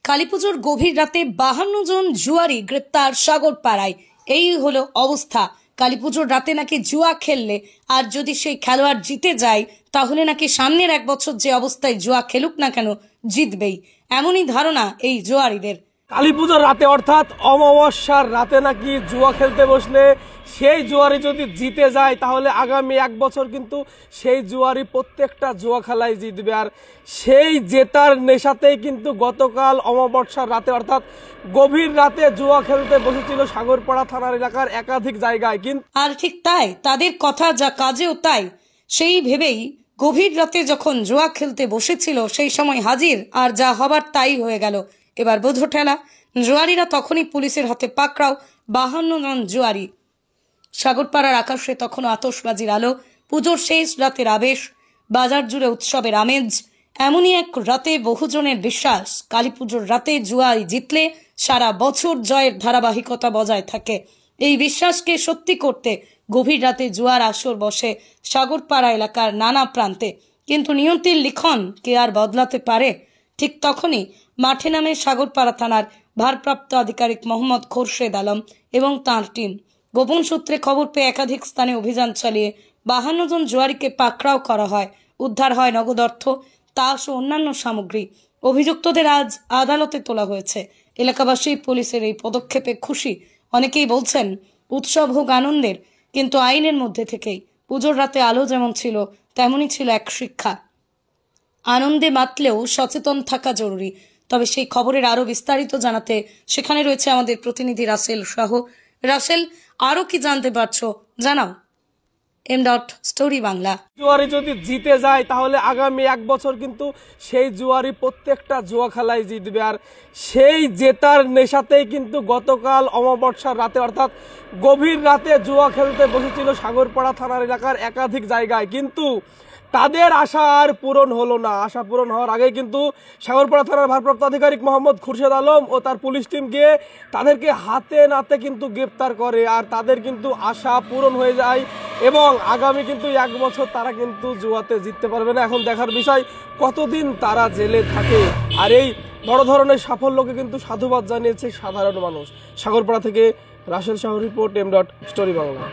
কালীপুজোর গভীর রাতে 52 জন জুয়ারি গ্রেপ্তার সাগরপাড়ায়। এই হলো অবস্থা। কালীপুজোর রাতে নাকি জুয়া খেললে আর যদি সেই খেলোয়াড় জিতে যায় তাহলে নাকি সামনের এক বছর যে অবস্থায় জুয়া খেলুক না কেন জিতবেই, এমনই ধারণা এই জুয়ারিদের। কালীপুজোর রাতে অর্থাৎ অমাবস্যার রাতে নাকি জুয়া খেলতে বসলে সেই জুয়ারি যদি জিতে যায় তাহলে আগামী এক বছর কিন্তু সেই জুয়ারি প্রত্যেকটা জুয়া খেলায় জিতবে। আর সেই জেতার নেশাতেই কিন্তু গতকাল অমাবস্যার রাতে অর্থাৎ গভীর রাতে জুয়া খেলতে বসেছিল সাগরপাড়া থানার এলাকার একাধিক জায়গায়। কিন্তু আর ঠিক তাই, তাদের কথা যা কাজেও তাই। সেই ভেবেই গভীর রাতে যখন জুয়া খেলতে বসেছিল সেই সময় হাজির, আর যা হবার তাই হয়ে গেল। এবার বোঝো ঠেলা, জুয়ারিরা তখনই পুলিশের হাতে পাকড়াও। 52 জন জুয়ারি। সাগরপাড়ার আকাশে তখনও আতশবাজির আলো, পুজোর শেষ রাতের আবেশ, বাজার জুড়ে উৎসবের আমেজ। এমনই এক রাতে বহুজনের বিশ্বাস, কালীপুজোর রাতে জুয়ায় জিতলে সারা বছর জয়ের ধারাবাহিকতা বজায় থাকে। এই বিশ্বাসকে সত্যি করতে গভীর রাতে জুয়ার আসর বসে সাগরপাড়া এলাকার নানা প্রান্তে। কিন্তু নিয়তির লিখন কে আর বদলাতে পারে? ঠিক তখনই মাঠে নামে সাগরপাড়া থানার ভারপ্রাপ্ত আধিকারিক মোহাম্মদ খোরশেদ আলম এবং তাঁর টিম। গোপন সূত্রে খবর পেয়ে একাধিক স্থানে অভিযান চালিয়ে 52 জন জুয়ারিকে পাকড়াও করা হয়। উদ্ধার হয় নগদ অর্থ, তাস ও অন্যান্য সামগ্রী। অভিযুক্তদের আজ আদালতে তোলা হয়েছে। এলাকাবাসী পুলিশের এই পদক্ষেপে খুশি। অনেকেই বলছেন উৎসব হোক আনন্দের, কিন্তু আইনের মধ্যে থেকেই। পুজোর রাতে আলো যেমন ছিল তেমনই ছিল এক শিক্ষা। আনন্দে মাতলেও সচেতন থাকা জরুরি। তবে সেই খবরের আরো বিস্তারিত জানাতে সেখানে রয়েছে আমাদের প্রতিনিধি রাসেল শাহ। রাসেল, আরো কি জানতে পারছো জানাও। স্টোরি বাংলা। জুয়ারি যদি জিতে যায় তাহলে আগামী এক বছর কিন্তু সেই জুয়ারি প্রত্যেকটা জুয়া খেলায় জিতবে। আর সেই জেতার নেশাতেই কিন্তু গতকাল অমাবস্যার রাতে অর্থাৎ গভীর রাতে জুয়া খেলতে বসেছিল সাগরপাড়া থানার এলাকার একাধিক জায়গায়। কিন্তু তাদের আশা আর পূরণ হলো না। আশা পূরণ হওয়ার আগে কিন্তু সাগরপাড়া থানার ভারপ্রাপ্ত আধিকারিক মোহাম্মদ খোরশেদ আলম ও তার পুলিশ টিম গিয়ে তাদেরকে হাতে নাতে কিন্তু গ্রেপ্তার করে। আর তাদের কিন্তু আশা পূরণ হয়ে যায় এবং আগামী কিন্তু এক বছর তারা কিন্তু জুয়াতে জিততে পারবে না। এখন দেখার বিষয় কতদিন তারা জেলে থাকে। আর এই বড় ধরনের সাফল্যকে কিন্তু সাধুবাদ জানিয়েছে সাধারণ মানুষ। সাগরপাড়া থেকে রাসেল শাহ রিপোর্ট, স্টোরি বাংলা।